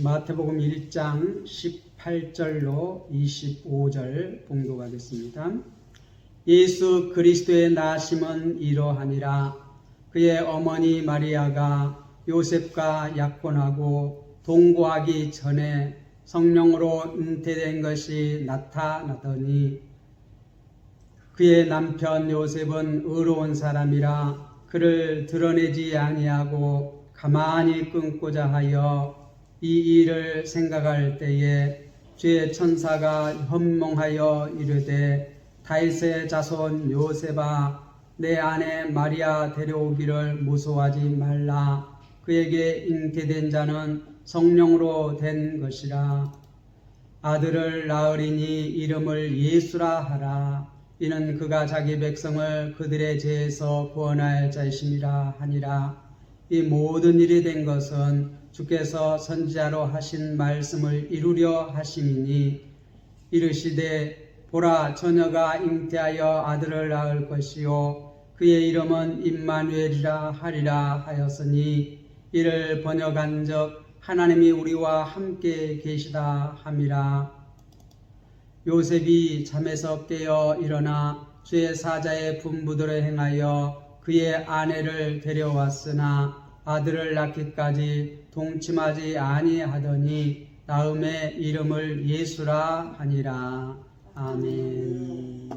마태복음 1장 18절로 25절 봉독하겠습니다. 예수 그리스도의 나심은 이러하니라. 그의 어머니 마리아가 요셉과 약혼하고 동거하기 전에 성령으로 잉태된 것이 나타나더니 그의 남편 요셉은 의로운 사람이라 그를 드러내지 아니하고 가만히 끊고자 하여 이 일을 생각할 때에 주의 천사가 현몽하여 이르되 다윗의 자손 요셉아 내 아내 마리아 데려오기를 무서워하지 말라. 그에게 잉태된 자는 성령으로 된 것이라. 아들을 낳으리니 이름을 예수라 하라. 이는 그가 자기 백성을 그들의 죄에서 구원할 자이심이라 하니라. 이 모든 일이 된 것은 주께서 선지자로 하신 말씀을 이루려 하심이니 이르시되 보라 처녀가 잉태하여 아들을 낳을 것이요 그의 이름은 임마누엘이라 하리라 하였으니 이를 번역한즉 하나님이 우리와 함께 계시다 함이라. 요셉이 잠에서 깨어 일어나 주의 사자의 분부대로 행하여 그의 아내를 데려왔으나 아들을 낳기까지 동침하지 아니하더니 다음에 이름을 예수라 하니라. 아멘.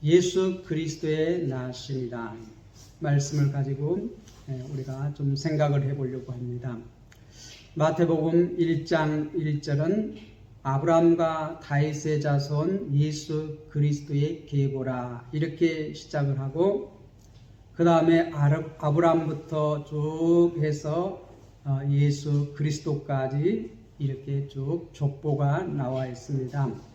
예수 그리스도의 나심이라 말씀을 가지고 우리가 좀 생각을 해보려고 합니다. 마태복음 1장 1절은 아브라함과 다윗의 자손 예수 그리스도의 계보라 이렇게 시작을 하고 그 다음에 아브라함부터 쭉 해서 예수 그리스도까지 이렇게 쭉 족보가 나와 있습니다.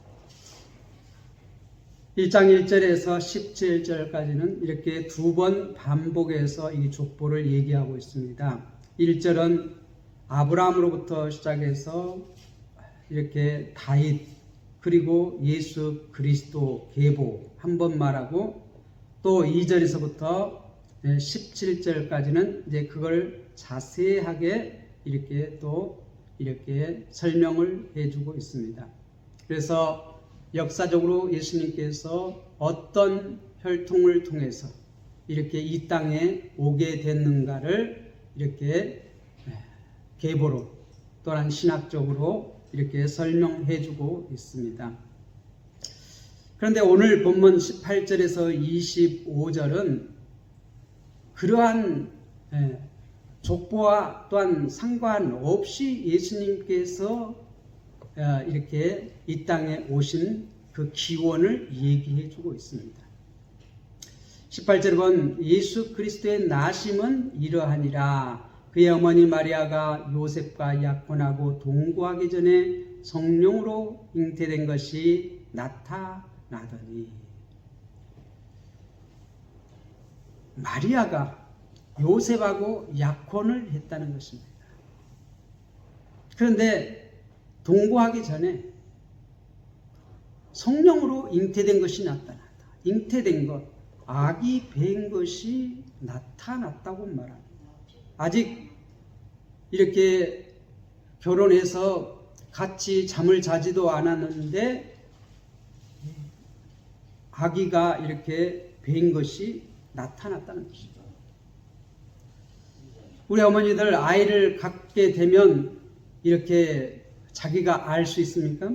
1장 1절에서 17절까지는 이렇게 두 번 반복해서 이 족보를 얘기하고 있습니다. 1절은 아브라함으로부터 시작해서 이렇게 다윗 그리고 예수 그리스도 계보 한 번 말하고 또 2절에서부터 17절까지는 이제 그걸 자세하게 이렇게 또 이렇게 설명을 해주고 있습니다. 그래서 역사적으로 예수님께서 어떤 혈통을 통해서 이렇게 이 땅에 오게 됐는가를 이렇게 계보로 또한 신학적으로 이렇게 설명해 주고 있습니다. 그런데 오늘 본문 18절에서 25절은 그러한 족보와 또한 상관없이 예수님께서 이렇게 이 땅에 오신 그 기원을 얘기해 주고 있습니다. 18절에 보면 예수 그리스도의 나심은 이러하니라. 그의 어머니 마리아가 요셉과 약혼하고 동거하기 전에 성령으로 잉태된 것이 나타나더니 마리아가 요셉하고 약혼을 했다는 것입니다. 그런데 동거하기 전에 성령으로 잉태된 것이 나타났다. 잉태된 것, 아기 뵌 것이 나타났다고 말합니다. 아직 이렇게 결혼해서 같이 잠을 자지도 않았는데 아기가 이렇게 뵌 것이 나타났다는 것입니다. 우리 어머니들 아이를 갖게 되면 이렇게 자기가 알 수 있습니까?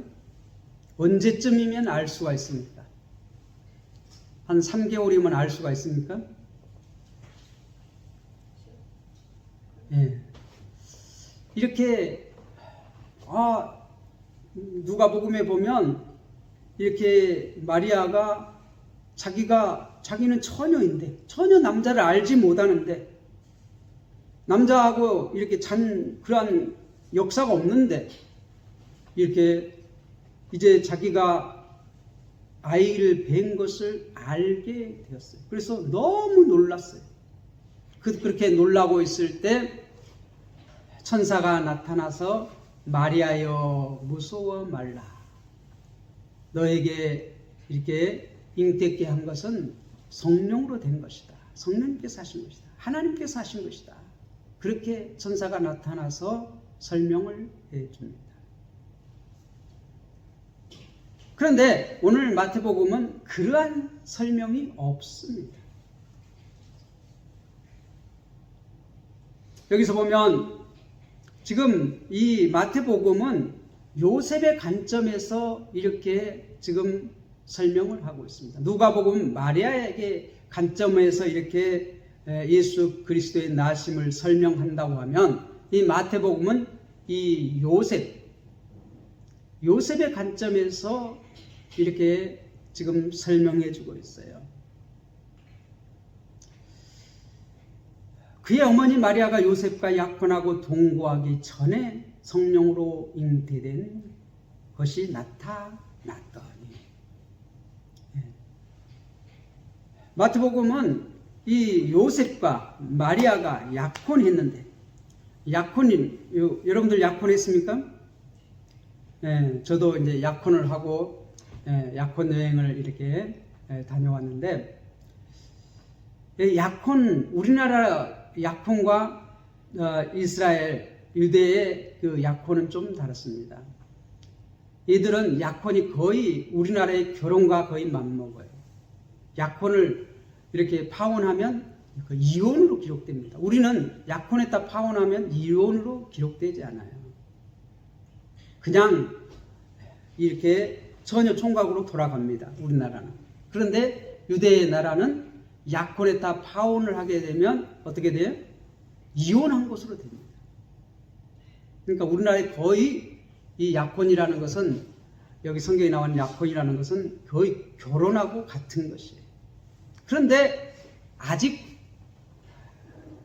언제쯤이면 알 수가 있습니까? 한 3개월이면 알 수가 있습니까? 이렇게 누가복음에 보면 이렇게 마리아가 자기는 처녀인데 처녀 남자를 알지 못하는데 남자하고 이렇게 그러한 역사가 없는데 이렇게 이제 자기가 아이를 뵌 것을 알게 되었어요. 그래서 너무 놀랐어요. 그렇게 놀라고 있을 때 천사가 나타나서 마리아여 무서워 말라. 너에게 이렇게 잉태케 한 것은 성령으로 된 것이다. 성령님께서 하신 것이다. 하나님께서 하신 것이다. 그렇게 천사가 나타나서 설명을 해줍니다. 그런데 오늘 마태복음은 그러한 설명이 없습니다. 여기서 보면 지금 이 마태복음은 요셉의 관점에서 이렇게 지금 설명을 하고 있습니다. 누가복음 마리아에게 관점에서 이렇게 예수 그리스도의 나심을 설명한다고 하면 이 마태복음은 이 요셉의 관점에서 이렇게 지금 설명해 주고 있어요. 그의 어머니 마리아가 요셉과 약혼하고 동거하기 전에 성령으로 잉태된 것이 나타났더니. 마태복음은 이 요셉과 마리아가 약혼했는데, 여러분들 약혼했습니까? 저도 이제 약혼을 하고 약혼 여행을 이렇게 다녀왔는데, 우리나라 약혼과 이스라엘 유대의 그 약혼은 좀 다릅니다. 이들은 약혼이 거의 우리나라의 결혼과 거의 맞먹어요. 약혼을 이렇게 파혼하면 그 이혼으로 기록됩니다. 우리는 약혼했다 파혼하면 이혼으로 기록되지 않아요. 그냥 이렇게 처녀 총각으로 돌아갑니다. 우리나라는. 그런데 유대의 나라는 약혼했다 파혼을 하게 되면 어떻게 돼요? 이혼한 것으로 됩니다. 그러니까 우리나라에 거의 이 약혼이라는 것은, 여기 성경에 나온 약혼이라는 것은 거의 결혼하고 같은 것이에요. 그런데 아직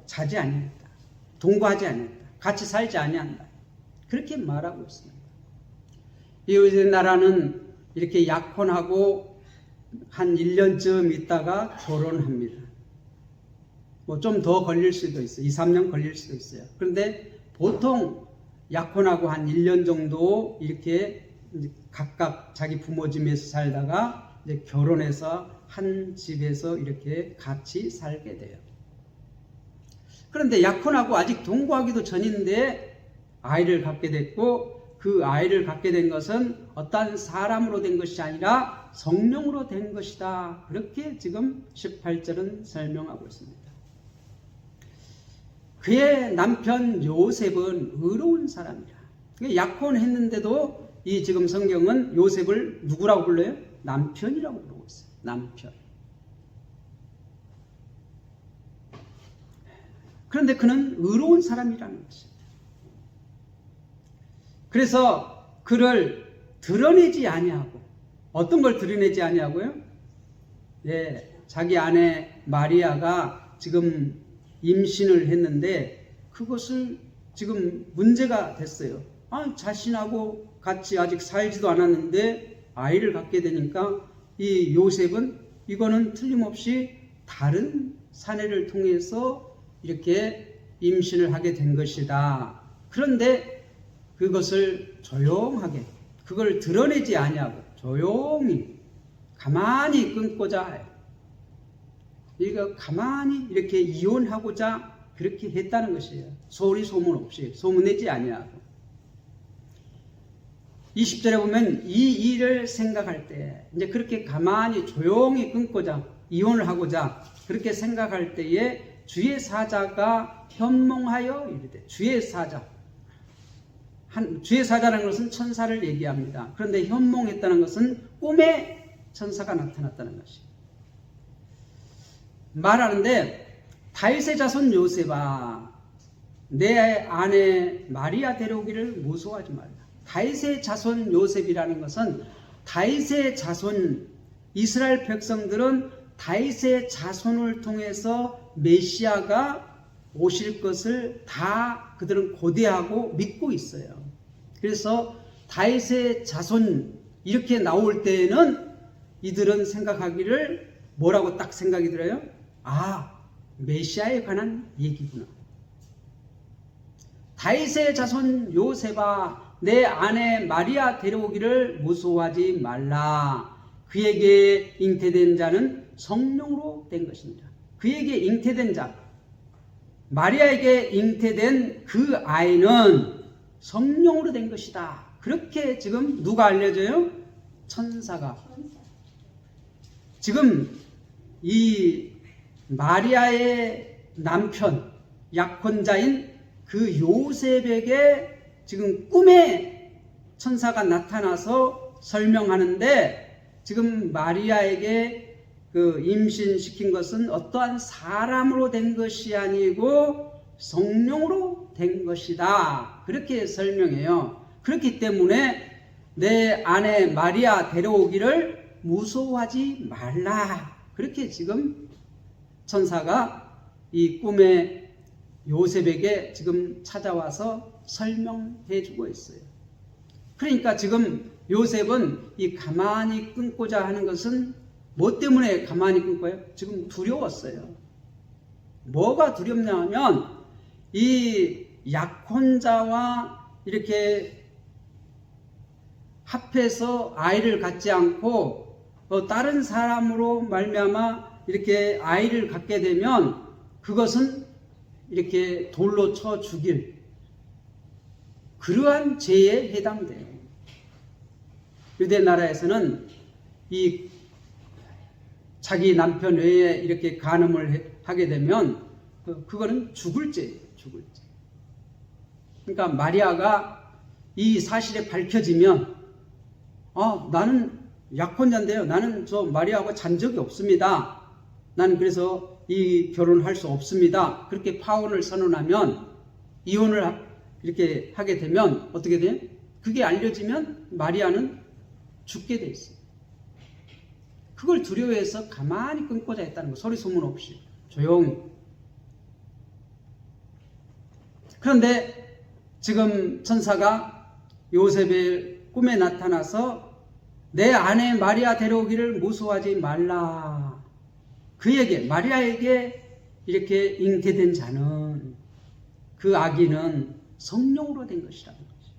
자지 아니했다. 동거하지 아니했다. 같이 살지 아니한다. 그렇게 말하고 있습니다. 이 나라는 이렇게 약혼하고 한 1년쯤 있다가 결혼합니다. 뭐 좀 더 걸릴 수도 있어요. 2, 3년 걸릴 수도 있어요. 그런데 보통 약혼하고 한 1년 정도 이렇게 각각 자기 부모 집에서 살다가 이제 결혼해서 한 집에서 이렇게 같이 살게 돼요. 그런데 약혼하고 아직 동거하기도 전인데 아이를 갖게 됐고, 그 아이를 갖게 된 것은 어떤 사람으로 된 것이 아니라 성령으로 된 것이다. 그렇게 지금 18절은 설명하고 있습니다. 그의 남편 요셉은 의로운 사람이라. 약혼했는데도 이 지금 성경은 요셉을 누구라고 불러요? 남편이라고 부르고 있어요. 남편. 그런데 그는 의로운 사람이라는 것입니다. 그래서 그를 드러내지 아니하고, 어떤 걸 드러내지 아니하고요? 자기 아내 마리아가 지금 임신을 했는데 그것을 지금 문제가 됐어요. 자신하고 같이 아직 살지도 않았는데 아이를 갖게 되니까 이 요셉은 이거는 틀림없이 다른 사내를 통해서 이렇게 임신을 하게 된 것이다. 그런데 그것을 조용하게, 그걸 드러내지 아니하고 조용히 가만히 끊고자 해요. 이거 가만히 이렇게 이혼하고자 그렇게 했다는 것이에요. 소리 소문 없이, 소문내지 아니하고. 20절에 보면 이 일을 생각할 때, 이제 그렇게 가만히 조용히 끊고자, 이혼을 하고자 그렇게 생각할 때에 주의 사자가 현몽하여 이르되, 주의 사자라는 것은 천사를 얘기합니다. 그런데 현몽했다는 것은 꿈에 천사가 나타났다는 것이에요. 말하는데, 다윗의 자손 요셉아, 내 아내 마리아 데려오기를 무서워하지 말라. 다윗의 자손 요셉이라는 것은 다윗의 자손, 이스라엘 백성들은 다윗의 자손을 통해서 메시아가 오실 것을 다 그들은 고대하고 믿고 있어요. 그래서 다윗의 자손 이렇게 나올 때에는 이들은 생각하기를 뭐라고 딱 생각이 들어요? 메시아에 관한 얘기구나. 다윗의 자손 요셉아, 내 아내 마리아 데려오기를 무서워하지 말라. 그에게 잉태된 자는 성령으로 된 것입니다. 그에게 잉태된 자, 마리아에게 잉태된 그 아이는 성령으로 된 것이다. 그렇게 지금 누가 알려줘요? 천사가. 지금 이 마리아의 남편, 약혼자인 그 요셉에게 지금 꿈에 천사가 나타나서 설명하는데, 지금 마리아에게 그 임신시킨 것은 어떠한 사람으로 된 것이 아니고 성령으로 된 것이다. 그렇게 설명해요. 그렇기 때문에 내 아내 마리아 데려오기를 무서워하지 말라. 그렇게 지금 천사가 이 꿈에 요셉에게 지금 찾아와서 설명해 주고 있어요. 그러니까 지금 요셉은 이 가만히 끊고자 하는 것은 뭐 때문에 가만히 끊고요? 지금 두려웠어요. 뭐가 두렵냐 하면 이 약혼자와 이렇게 합해서 아이를 갖지 않고 다른 사람으로 말미암아 이렇게 아이를 갖게 되면 그것은 이렇게 돌로 쳐 죽일 그러한 죄에 해당돼요. 유대 나라에서는 이 자기 남편 외에 이렇게 간음을 하게 되면 그거는 죽을 죄예요. 죽을 죄. 그러니까 마리아가 이 사실에 밝혀지면 나는 약혼자인데요. 나는 저 마리아하고 잔 적이 없습니다. 나는 그래서 이 결혼할 수 없습니다. 그렇게 파혼을 선언하면, 이혼을 이렇게 하게 되면 어떻게 돼요? 그게 알려지면 마리아는 죽게 돼 있어요. 그걸 두려워해서 가만히 끊고자 했다는 거. 소리 소문 없이 조용히. 그런데 지금 천사가 요셉의 꿈에 나타나서 내 아내 마리아 데려오기를 무서워하지 말라. 그에게, 마리아에게 이렇게 잉태된 자는, 그 아기는 성령으로 된 것이라는 거죠.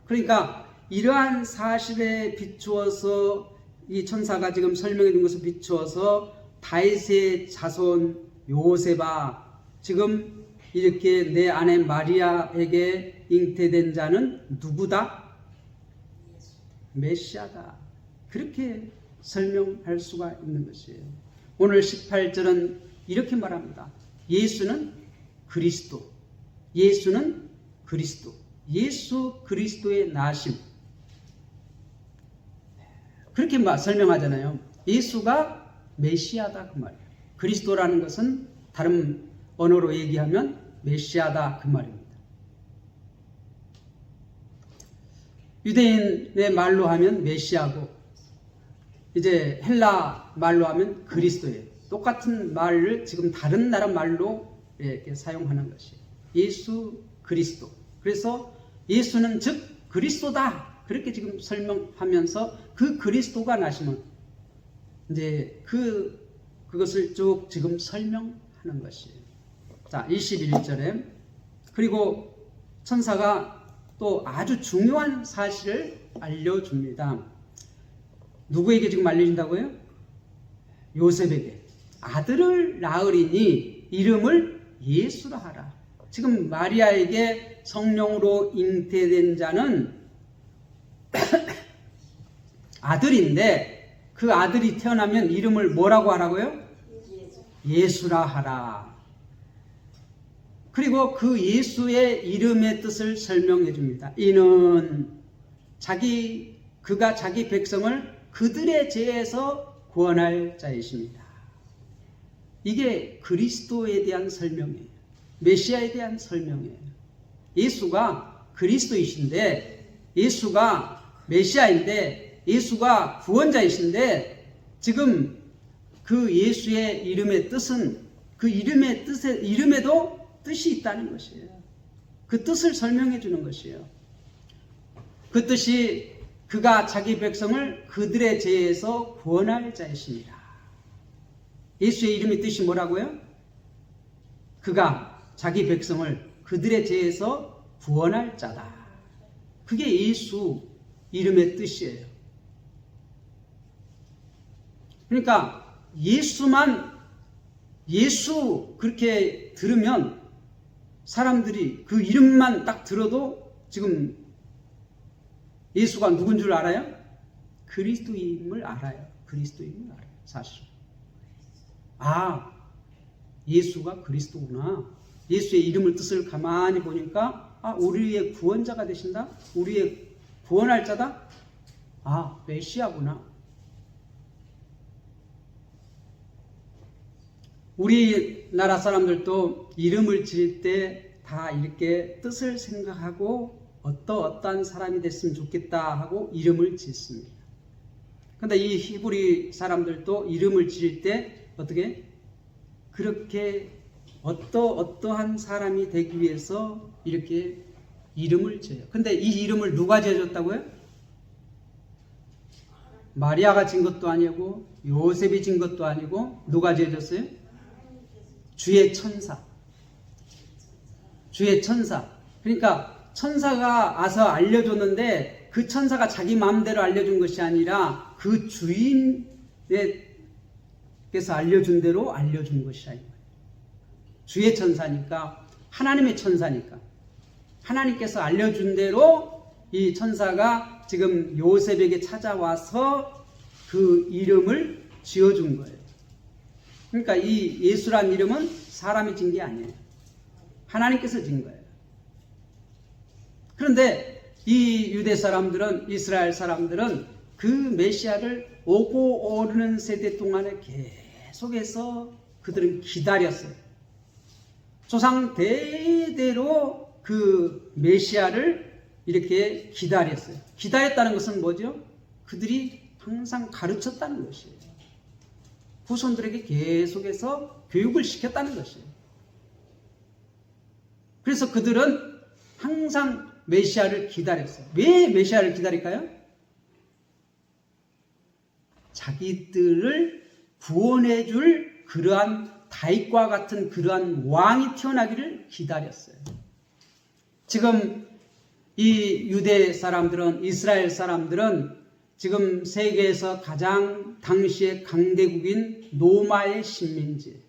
그러니까 이러한 사실에 비추어서 이 천사가 지금 설명해 준 것을 비추어서 다윗의 자손 요셉아, 지금 이렇게 내 아내 마리아에게 잉태된 자는 누구다? 메시아다. 그렇게 설명할 수가 있는 것이에요. 오늘 18절은 이렇게 말합니다. 예수는 그리스도. 예수는 그리스도. 예수 그리스도의 나심. 그렇게 설명하잖아요. 예수가 메시아다 그 말이에요. 그리스도라는 것은 다른 언어로 얘기하면 메시아다 그 말입니다. 유대인의 말로 하면 메시아고, 이제 헬라 말로 하면 그리스도예요. 똑같은 말을 지금 다른 나라 말로 이렇게 사용하는 것이에요. 예수 그리스도. 그래서 예수는 즉 그리스도다. 그렇게 지금 설명하면서 그 그리스도가 나시면 이제 그것을 쭉 지금 설명하는 것이에요. 자, 21절에 그리고 천사가 또 아주 중요한 사실을 알려줍니다. 누구에게 지금 알려준다고요? 요셉에게. 아들을 낳으리니 이름을 예수라 하라. 지금 마리아에게 성령으로 잉태된 자는 아들인데, 그 아들이 태어나면 이름을 뭐라고 하라고요? 예수라 하라. 그리고 그 예수의 이름의 뜻을 설명해 줍니다. 이는 그가 자기 백성을 그들의 죄에서 구원할 자이십니다. 이게 그리스도에 대한 설명이에요. 메시아에 대한 설명이에요. 예수가 그리스도이신데, 예수가 메시아인데, 예수가 구원자이신데, 지금 그 예수의 이름의 뜻은, 그 이름에도 뜻이 있다는 것이에요. 그 뜻을 설명해 주는 것이에요. 그 뜻이 그가 자기 백성을 그들의 죄에서 구원할 자이십니다. 예수의 이름의 뜻이 뭐라고요? 그가 자기 백성을 그들의 죄에서 구원할 자다. 그게 예수 이름의 뜻이에요. 그러니까 예수 그렇게 들으면 사람들이 그 이름만 딱 들어도 지금 예수가 누군 줄 알아요? 그리스도임을 알아요. 그리스도임을 알아요. 사실. 아, 예수가 그리스도구나. 예수의 이름을 뜻을 가만히 보니까 우리의 구원자가 되신다? 우리의 구원할 자다? 메시아구나. 우리나라 사람들도 이름을 지을 때 다 이렇게 뜻을 생각하고 어떠한 사람이 됐으면 좋겠다 하고 이름을 짓습니다. 근데 이 히브리 사람들도 이름을 지을 때 어떻게? 그렇게 어떠한 사람이 되기 위해서 이렇게 이름을 지어요. 근데 이 이름을 누가 지어줬다고요? 마리아가 진 것도 아니고 요셉이 진 것도 아니고 누가 지어줬어요? 주의 천사. 주의 천사. 그러니까 천사가 와서 알려줬는데 그 천사가 자기 마음대로 알려준 것이 아니라 그 주인께서 알려준 대로 알려준 것이라. 주의 천사니까, 하나님의 천사니까, 하나님께서 알려준 대로 이 천사가 지금 요셉에게 찾아와서 그 이름을 지어준 거예요. 그러니까 이 예수란 이름은 사람이 진 게 아니에요. 하나님께서 진 거예요. 그런데 이 유대 사람들은, 이스라엘 사람들은 그 메시아를 오고 오르는 세대 동안에 계속해서 그들은 기다렸어요. 조상 대대로 그 메시아를 이렇게 기다렸어요. 기다렸다는 것은 뭐죠? 그들이 항상 가르쳤다는 것이에요. 후손들에게 계속해서 교육을 시켰다는 것이에요. 그래서 그들은 항상 메시아를 기다렸어요. 왜 메시아를 기다릴까요? 자기들을 구원해 줄 그러한 다윗과 같은 그러한 왕이 태어나기를 기다렸어요. 지금 이 유대 사람들은, 이스라엘 사람들은 지금 세계에서 가장 당시의 강대국인 로마의 식민지,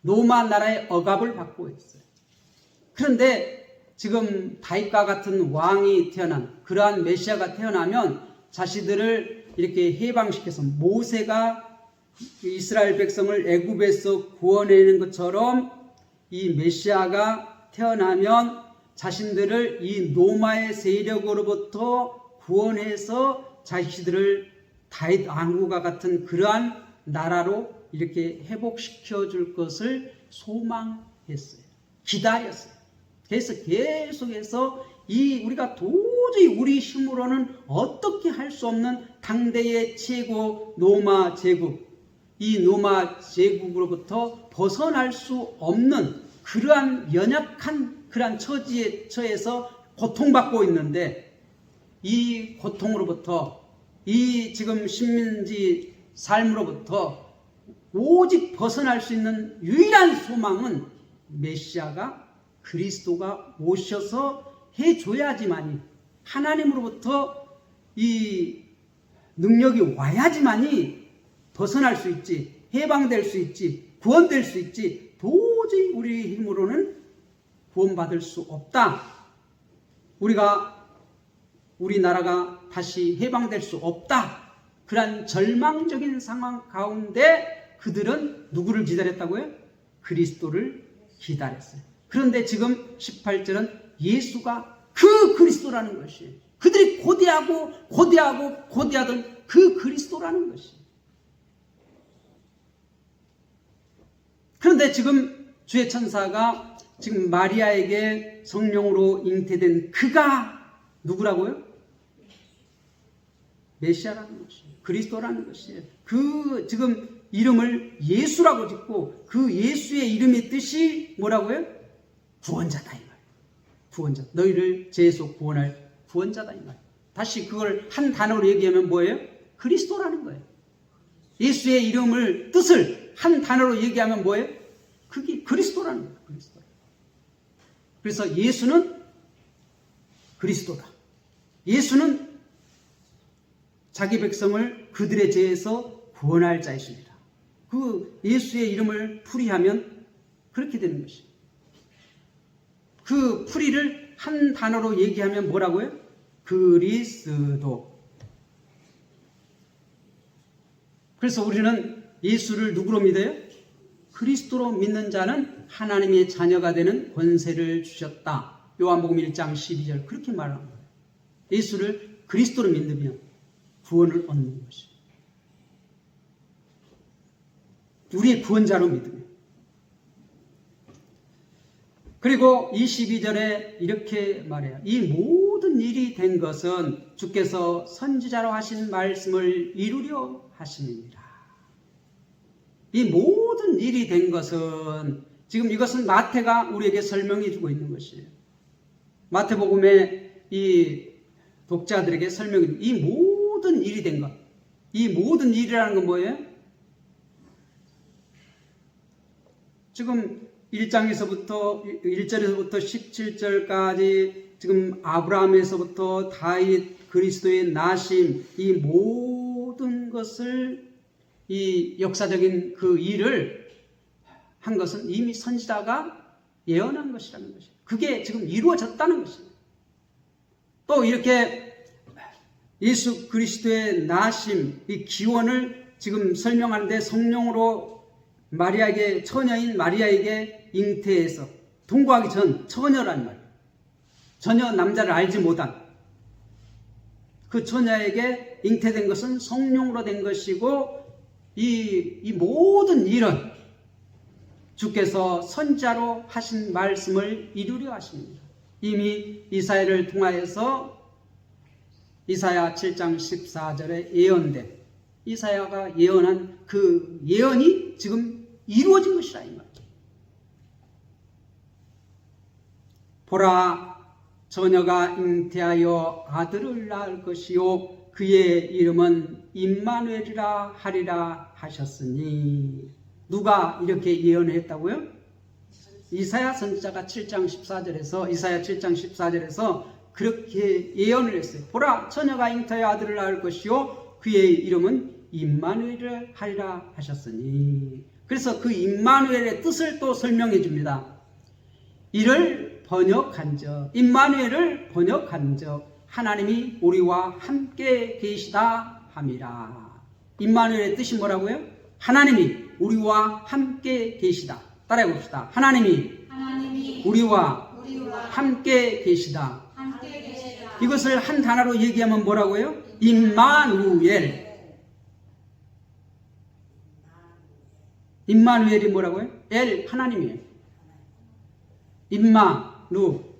로마 나라의 억압을 받고 있어요. 그런데 지금 다윗과 같은 왕이 태어난, 그러한 메시아가 태어나면 자신들을 이렇게 해방시켜서, 모세가 이스라엘 백성을 애굽에서 구원해내는 것처럼 이 메시아가 태어나면 자신들을 이 로마의 세력으로부터 구원해서 자신들을 다윗 왕국과 같은 그러한 나라로 이렇게 회복시켜 줄 것을 소망했어요. 기다렸어요. 그래서 계속해서 우리가 도저히 우리 힘으로는 어떻게 할 수 없는 당대의 최고 로마 제국, 이 로마 제국으로부터 벗어날 수 없는 그러한 연약한 그러한 처지에 처해서 고통받고 있는데, 이 고통으로부터, 이 지금 식민지 삶으로부터 오직 벗어날 수 있는 유일한 소망은 메시아가, 그리스도가 오셔서 해줘야지만이, 하나님으로부터 이 능력이 와야지만이 벗어날 수 있지, 해방될 수 있지, 구원될 수 있지, 도저히 우리 힘으로는 구원받을 수 없다. 우리나라가 다시 해방될 수 없다. 그런 절망적인 상황 가운데 그들은 누구를 기다렸다고요? 그리스도를 기다렸어요. 그런데 지금 18절은 예수가 그 그리스도라는 것이에요. 그들이 고대하던 그 그리스도라는 것이에요. 그런데 지금 주의 천사가 지금 마리아에게 성령으로 잉태된 그가 누구라고요? 메시아라는 것이에요. 그리스도라는 것이에요. 그 지금 이름을 예수라고 짓고, 그 예수의 이름의 뜻이 뭐라고요? 구원자다 이 말. 구원자. 너희를 죄에서 구원할 구원자다 이 말. 다시 그걸 한 단어로 얘기하면 뭐예요? 그리스도라는 거예요. 예수의 이름을, 뜻을 한 단어로 얘기하면 뭐예요? 그게 그리스도라는 거예요. 그리스도. 그래서 예수는 그리스도다. 예수는 자기 백성을 그들의 죄에서 구원할 자이십니다. 그 예수의 이름을 풀이하면 그렇게 되는 것이에요. 그 풀이를 한 단어로 얘기하면 뭐라고요? 그리스도. 그래서 우리는 예수를 누구로 믿어요? 그리스도로 믿는 자는 하나님의 자녀가 되는 권세를 주셨다. 요한복음 1장 12절 그렇게 말하는 거예요. 예수를 그리스도로 믿으면 구원을 얻는 것이에요. 우리의 구원자로 믿으면. 그리고 22절에 이렇게 말해요. 이 모든 일이 된 것은 주께서 선지자로 하신 말씀을 이루려 하심이니라. 이 모든 일이 된 것은 지금 이것은 마태가 우리에게 설명해 주고 있는 것이에요. 마태복음의 이 독자들에게 설명해 주고 이 모든 일이 된 것. 이 모든 일이라는 건 뭐예요? 지금 1장에서부터 1절에서부터 17절까지 지금 아브라함에서부터 다윗 그리스도의 나심 이 모든 것을 이 역사적인 그 일을 한 것은 이미 선지자가 예언한 것이라는 것이에요. 그게 지금 이루어졌다는 것입니다. 또 이렇게 예수 그리스도의 나심 이 기원을 지금 설명하는데 성령으로 마리아에게 처녀인 마리아에게 잉태해서 동거하기 전 처녀란 말이에요. 전혀 남자를 알지 못한 그 처녀에게 잉태된 것은 성령으로 된 것이고 이 모든 일은 주께서 선지자로 하신 말씀을 이루려 하십니다. 이미 이사야를 통하여서 이사야 7장 14절에 예언된 이사야가 예언한 그 예언이 지금 이루어진 것이라 이 말이에요. 보라 처녀가 잉태하여 아들을 낳을 것이요 그의 이름은 임마누엘이라 하리라 하셨으니 누가 이렇게 예언했다고요? 이사야 선지자가 7장 14절에서 이사야 7장 14절에서 그렇게 예언을 했어요. 보라 처녀가 잉태하여 아들을 낳을 것이요 그의 이름은 임마누엘을 하리라 하셨으니 그래서 그 임마누엘의 뜻을 또 설명해 줍니다. 이를 번역한 적 임마누엘을 번역한 적 하나님이 우리와 함께 계시다 함이라. 임마누엘의 뜻이 뭐라고요? 하나님이 우리와 함께 계시다. 따라해 봅시다. 하나님이 우리와 함께 계시다. 이것을 한 단어로 얘기하면 뭐라고요? 임마누엘. 임마누엘이 뭐라고요? 엘 하나님이에요.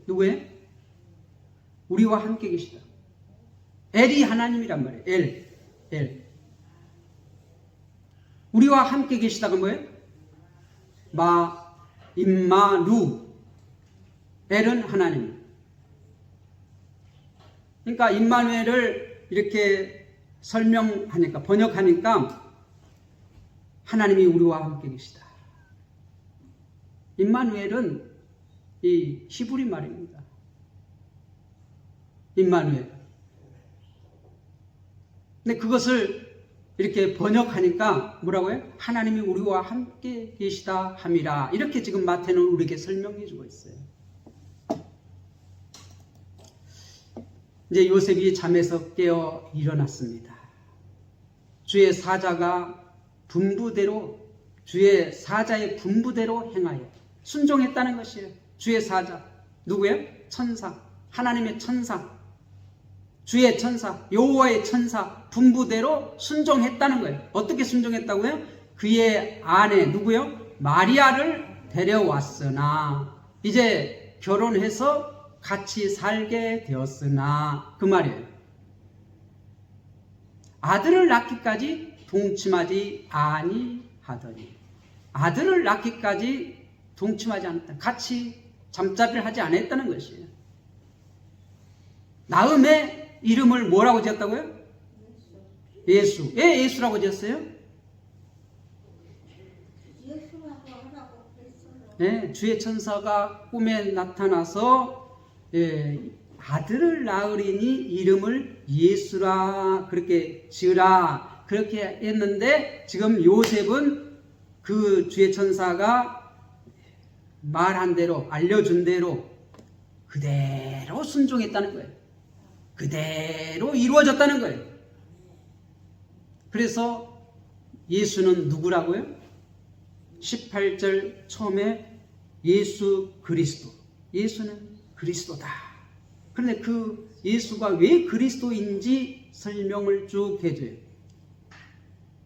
누구예요? 우리와 함께 계시다. 엘이 하나님이란 말이에요. 엘. 우리와 함께 계시다가 뭐예요? 임마누. 엘은 하나님. 그러니까 임마누엘을 이렇게 설명하니까 번역하니까 하나님이 우리와 함께 계시다. 임마누엘은 이 히브리 말입니다. 임마누엘. 근데 그것을 이렇게 번역하니까 뭐라고요? 하나님이 우리와 함께 계시다 함이라. 이렇게 지금 마태는 우리에게 설명해 주고 있어요. 이제 요셉이 잠에서 깨어 일어났습니다. 주의 사자가 주의 사자의 분부대로 행하여 순종했다는 것이에요. 주의 사자 누구예요? 천사, 하나님의 천사, 주의 천사, 여호와의 천사 분부대로 순종했다는 거예요. 어떻게 순종했다고요? 그의 아내 누구요? 마리아를 데려왔으나 이제 결혼해서 같이 살게 되었으나 그 말이에요. 아들을 낳기까지 동침하지 아니하더니 아들을 낳기까지 동침하지 않았다. 같이 잠자리를 하지 않았다는 것이에요. 나음의 이름을 뭐라고 지었다고요? 예수. 왜 예수라고 지었어요? 네, 주의 천사가 꿈에 나타나서 아들을 낳으리니 이름을 예수라 그렇게 지으라 그렇게 했는데 지금 요셉은 그 주의 천사가 말한 대로, 알려준 대로 그대로 순종했다는 거예요. 그대로 이루어졌다는 거예요. 그래서 예수는 누구라고요? 18절 처음에 예수 그리스도. 예수는 그리스도다. 그런데 그 예수가 왜 그리스도인지 설명을 쭉 해줘요.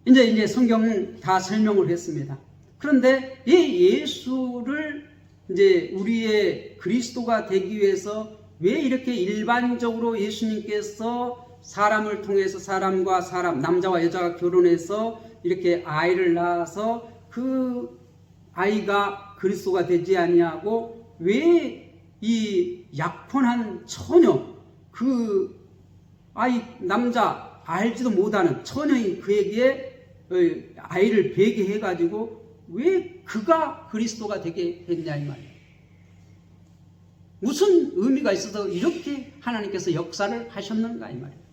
이제 성경은 다 설명을 했습니다. 그런데 이 예수를 이제 우리의 그리스도가 되기 위해서 왜 이렇게 일반적으로 예수님께서 사람을 통해서 사람과 사람, 남자와 여자가 결혼해서 이렇게 아이를 낳아서 그 아이가 그리스도가 되지 아니하고 왜 이 약혼한 처녀, 그 아이 남자 알지도 못하는 처녀인 그에게 아이를 베게 해가지고 왜 그가 그리스도가 되게 했냐 이 말이에요. 무슨 의미가 있어서 이렇게 하나님께서 역사를 하셨는가 이 말이에요.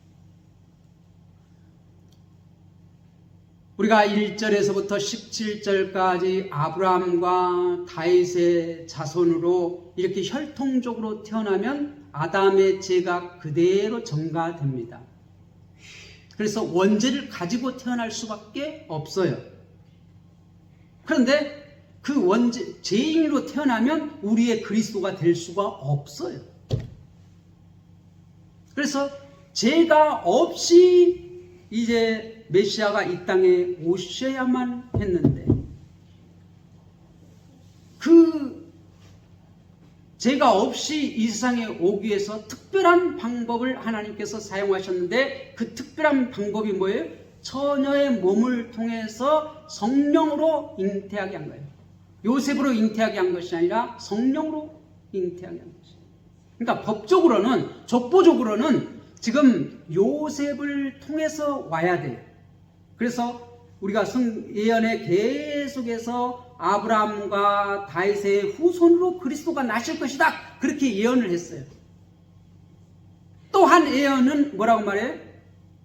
우리가 1절에서부터 17절까지 아브라함과 다윗의 자손으로 이렇게 혈통적으로 태어나면 아담의 죄가 그대로 전가됩니다. 그래서 원죄를 가지고 태어날 수밖에 없어요. 그런데 그 원죄, 죄인으로 태어나면 우리의 그리스도가 될 수가 없어요. 그래서 죄가 없이 이제 메시아가 이 땅에 오셔야만 했는데 그 죄가 없이 이 세상에 오기 위해서 특별한 방법을 하나님께서 사용하셨는데 그 특별한 방법이 뭐예요? 처녀의 몸을 통해서 성령으로 잉태하게 한 거예요. 요셉으로 잉태하게 한 것이 아니라 성령으로 잉태하게 한 것이에요. 그러니까 법적으로는, 족보적으로는 지금 요셉을 통해서 와야 돼요. 그래서 우리가 예언에 계속해서 아브라함과 다윗의 후손으로 그리스도가 나실 것이다. 그렇게 예언을 했어요. 또 한 예언은 뭐라고 말해요?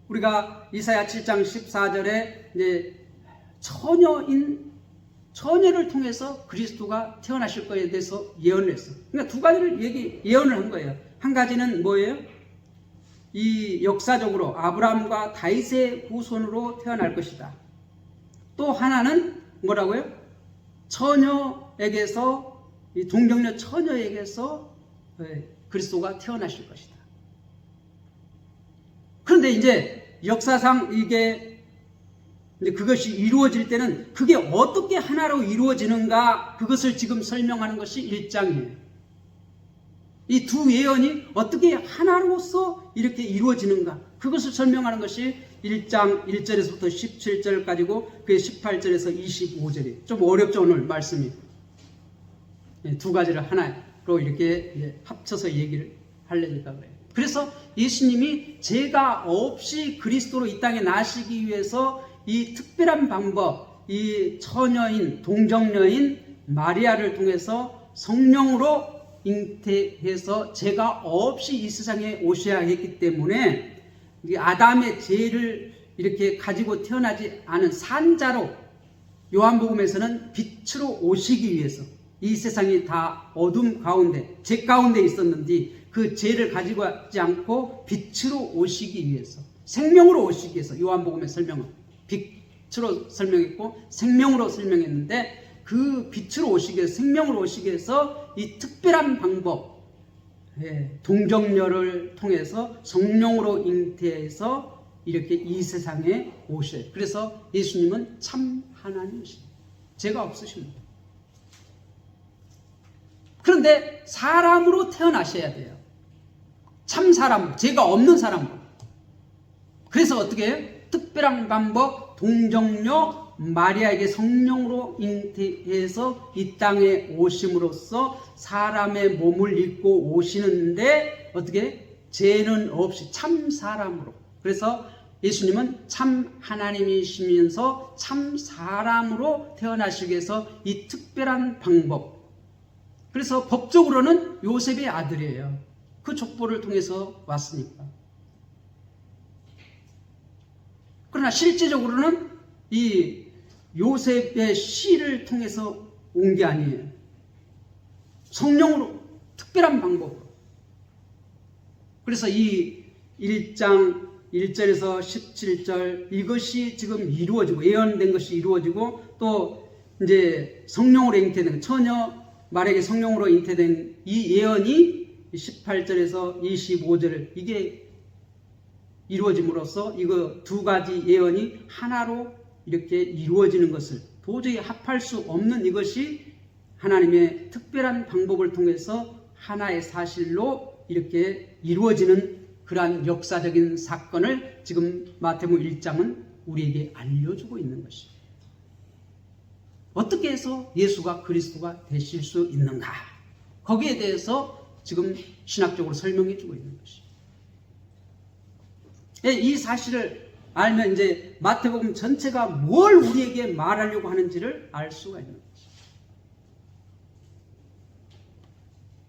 우리가 이사야 7장 14절에 이제 처녀를 통해서 그리스도가 태어나실 것에 대해서 예언을 했어요. 그러니까 두 가지를 예언을 한 거예요. 한 가지는 뭐예요? 이 역사적으로 아브라함과 다윗의 후손으로 태어날 것이다. 또 하나는 뭐라고요? 처녀에게서, 이 동정녀 처녀에게서 그리스도가 태어나실 것이다. 그런데 이제 역사상 이제 그것이 이루어질 때는 그게 어떻게 하나로 이루어지는가, 그것을 지금 설명하는 것이 1장이에요. 이 두 예언이 어떻게 하나로서 이렇게 이루어지는가, 그것을 설명하는 것이 1장 1절에서부터 17절까지고 그게 18절에서 25절이에요. 좀 어렵죠, 오늘 말씀이. 두 가지를 하나로 이렇게 합쳐서 얘기를 하려니까 그래요. 그래서 예수님이 죄가 없이 그리스도로 이 땅에 나시기 위해서 이 특별한 방법, 이 처녀인, 동정녀인 마리아를 통해서 성령으로 잉태해서 죄가 없이 이 세상에 오셔야 했기 때문에 아담의 죄를 이렇게 가지고 태어나지 않은 산자로, 요한복음에서는 빛으로 오시기 위해서, 이 세상이 다 어둠 가운데, 죄 가운데 있었는데 그 죄를 가지고 왔지 않고 빛으로 오시기 위해서, 생명으로 오시기 위해서, 요한복음의 설명은 빛으로 설명했고 생명으로 설명했는데, 그 빛으로 오시기 위해서, 생명으로 오시기 위해서 이 특별한 방법, 동정녀를 통해서 성령으로 잉태해서 이렇게 이 세상에 오셔요. 그래서 예수님은 참 하나님이십니다. 죄가 없으십니다. 그런데 사람으로 태어나셔야 돼요. 참 사람, 죄가 없는 사람으로. 그래서 어떻게 해요? 특별한 방법, 동정녀 마리아에게 성령으로 잉태해서 이 땅에 오심으로써 사람의 몸을 입고 오시는데 어떻게? 죄는 없이 참 사람으로. 그래서 예수님은 참 하나님이시면서 참 사람으로 태어나시기 위해서 이 특별한 방법. 그래서 법적으로는 요셉의 아들이에요. 그 족보를 통해서 왔으니까. 그러나 실제적으로는 이 요셉의 시를 통해서 온 게 아니에요. 성령으로 특별한 방법으로. 그래서 이 1장 1절에서 17절 이것이 지금 이루어지고 예언된 것이 이루어지고 또 이제 성령으로 잉태된 처녀 말에게 성령으로 잉태된 이 예언이 18절에서 25절 이게 이루어짐으로써 이거 두 가지 예언이 하나로 이렇게 이루어지는 것을 도저히 합할 수 없는 이것이 하나님의 특별한 방법을 통해서 하나의 사실로 이렇게 이루어지는 그러한 역사적인 사건을 지금 마태복음 1장은 우리에게 알려주고 있는 것입니다. 어떻게 해서 예수가 그리스도가 되실 수 있는가? 거기에 대해서 지금 신학적으로 설명해 주고 있는 것입니다. 이 사실을 알면 이제 마태복음 전체가 뭘 우리에게 말하려고 하는지를 알 수가 있는 것입니다.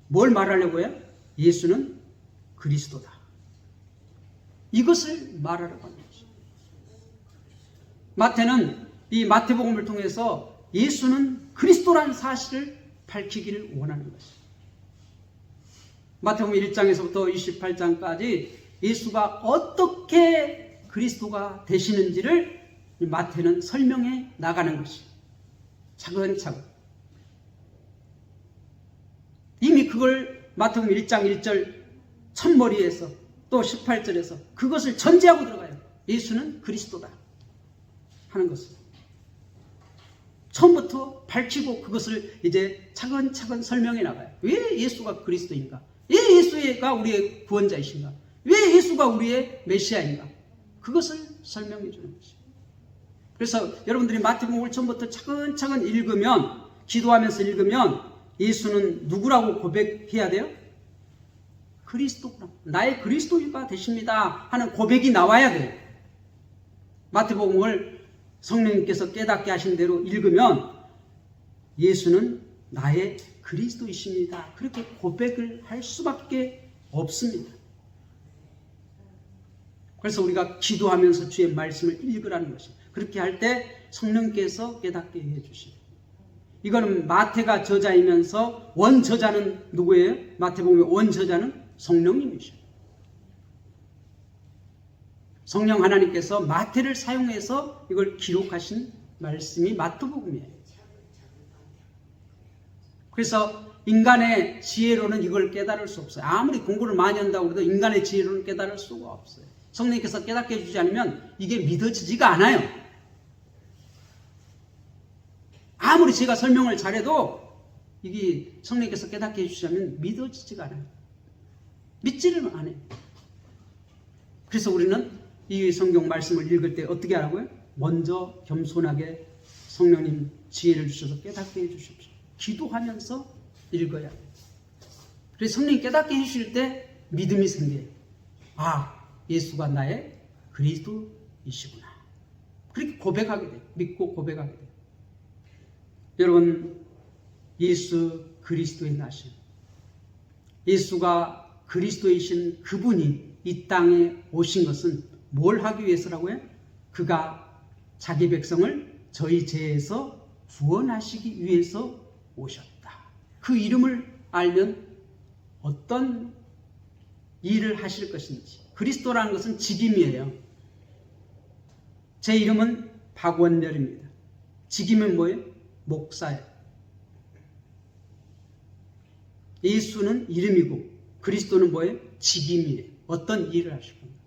뭘 말하려고 해요? 예수는 그리스도다. 이것을 말하려고 하는 것입니다. 마태는 이 마태복음을 통해서 예수는 그리스도라는 사실을 밝히기를 원하는 것입니다. 마태복음 1장에서부터 28장까지 예수가 어떻게 그리스도가 되시는지를 마태는 설명해 나가는 것입니다. 차근차근. 이미 그걸 마태복음 1장 1절 첫머리에서 또 18절에서 그것을 전제하고 들어가요. 예수는 그리스도다 하는 것을. 처음부터 밝히고 그것을 이제 차근차근 설명해 나가요. 왜 예수가 그리스도인가? 왜 예수가 우리의 구원자이신가? 왜 예수가 우리의 메시아인가? 그것을 설명해 주는 것입니다. 그래서 여러분들이 마태복음을 처음부터 차근차근 읽으면, 기도하면서 읽으면 예수는 누구라고 고백해야 돼요? 그리스도구나. 나의 그리스도가 되십니다 하는 고백이 나와야 돼요. 마태복음을 성령님께서 깨닫게 하신 대로 읽으면 예수는 나의 그리스도이십니다. 그렇게 고백을 할 수밖에 없습니다. 그래서 우리가 기도하면서 주의 말씀을 읽으라는 것입니다. 그렇게 할 때 성령께서 깨닫게 해주십니다. 이거는 마태가 저자이면서 원저자는 누구예요? 마태복음의 원저자는 성령님이십니다. 성령 하나님께서 마태를 사용해서 이걸 기록하신 말씀이 마태복음이에요. 그래서 인간의 지혜로는 이걸 깨달을 수 없어요. 아무리 공부를 많이 한다고 해도 인간의 지혜로는 깨달을 수가 없어요. 성령님께서 깨닫게 해주지 않으면 이게 믿어지지가 않아요. 아무리 제가 설명을 잘해도 이게 성령님께서 깨닫게 해주지 않으면 믿어지지가 않아요. 믿지를 않아요. 그래서 우리는 이 성경 말씀을 읽을 때 어떻게 하라고요? 먼저 겸손하게 성령님 지혜를 주셔서 깨닫게 해주십시오. 기도하면서 읽어야 돼요. 그래서 성령님 깨닫게 해주실 때 믿음이 생겨요. 아, 예수가 나의 그리스도이시구나. 그렇게 고백하게 돼요. 믿고 고백하게 돼요. 여러분, 예수 그리스도의 나신, 예수가 그리스도이신 그분이 이 땅에 오신 것은 뭘 하기 위해서라고요? 그가 자기 백성을 저희 죄에서 구원하시기 위해서 오셨다. 그 이름을 알면 어떤 일을 하실 것인지. 그리스도라는 것은 직임이에요. 제 이름은 박원렬입니다. 직임은 뭐예요? 목사예요. 예수는 이름이고 그리스도는 뭐예요? 직임이에요. 어떤 일을 하실 겁니다.